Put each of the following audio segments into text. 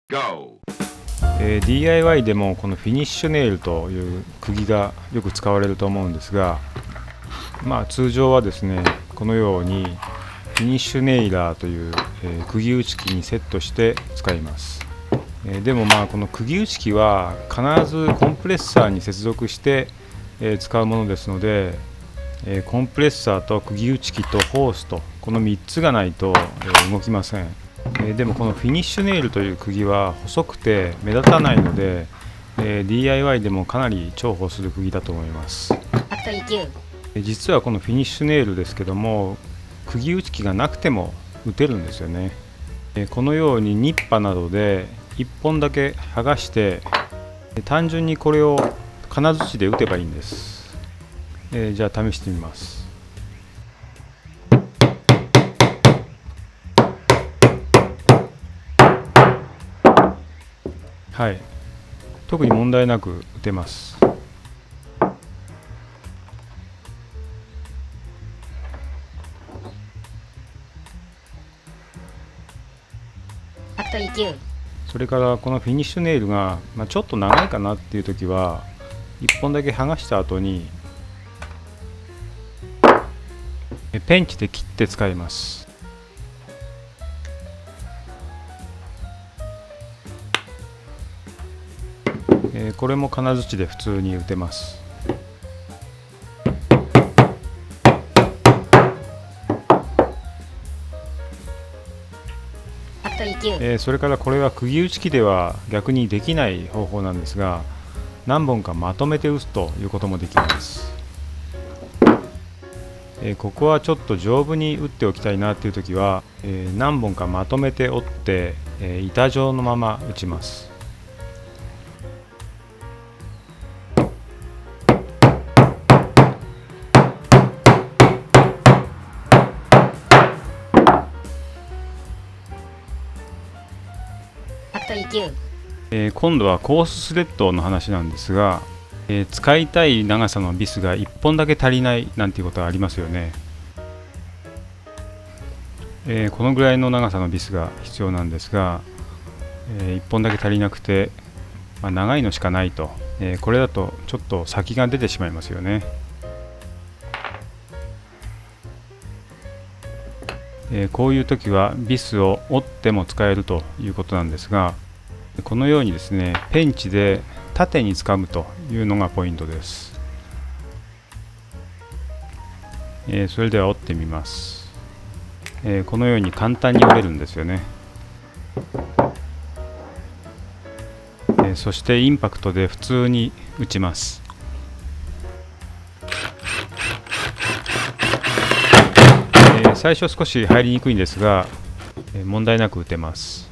Go! DIY でもこのフィニッシュネイルという釘がよく使われると思うんですが、通常はですね、このようにフィニッシュネイラーという、釘打ち機にセットして使います。でもこの釘打ち機は必ずコンプレッサーに接続して、使うものですので、コンプレッサーと釘打ち機とホースとこの3つがないと、動きません。でもこのフィニッシュネイルという釘は細くて目立たないので、DIY でもかなり重宝する釘だと思います。実はこのフィニッシュネイルですけども、釘打ち機がなくても打てるんですよね。このようにニッパなどで1本だけ剥がして、単純にこれを金槌で打てばいいんです。じゃあ試してみます。はい、特に問題なく打てます。それからこのフィニッシュネイルが、ちょっと長いかなっていう時は1本だけ剥がした後にペンチで切って使います。これも金槌で普通に打てます。それからこれは釘打ち機では逆にできない方法なんですが、何本かまとめて打つということもできます。ここはちょっと丈夫に打っておきたいなという時は、何本かまとめて折って、板状のまま打ちます。今度はコーススレッドの話なんですが、使いたい長さのビスが1本だけ足りないなんていうことがありますよね。このぐらいの長さのビスが必要なんですが、1本だけ足りなくて、長いのしかないと、これだとちょっと先が出てしまいますよね。こういう時はビスを折っても使えるということなんですが、このようにですね、ペンチで縦に掴むというのがポイントです。それでは折ってみます。このように簡単に折れるんですよね。そしてインパクトで普通に打ちます。最初少し入りにくいんですが、問題なく打てます。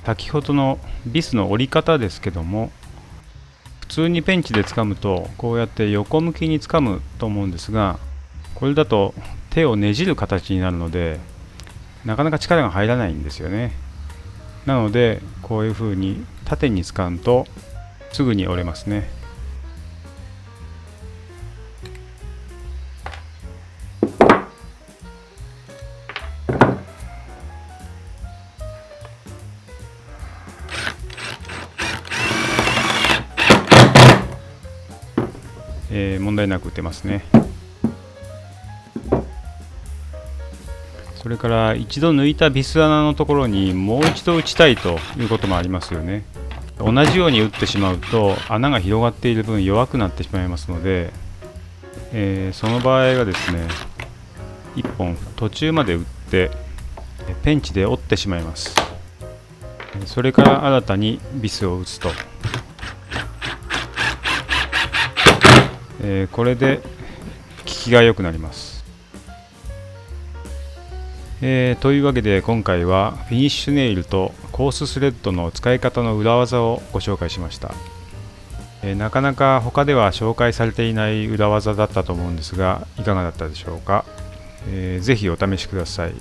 先ほどのビスの折り方ですけども、普通にペンチで掴むとこうやって横向きに掴むと思うんですが、これだと手をねじる形になるのでなかなか力が入らないんですよね。なのでこういうふうに縦に掴むとすぐに折れますね。問題なく打てますね。それから一度抜いたビス穴のところにもう一度打ちたいということもありますよね。同じように打ってしまうと穴が広がっている分弱くなってしまいますので、その場合はですね、1本途中まで打ってペンチで折ってしまいます。それから新たにビスを打つと、これで効きが良くなります。というわけで今回はフィニッシュネイルとコーススレッドの使い方の裏技をご紹介しました。なかなか他では紹介されていない裏技だったと思うんですが、いかがだったでしょうか。ぜひお試しください。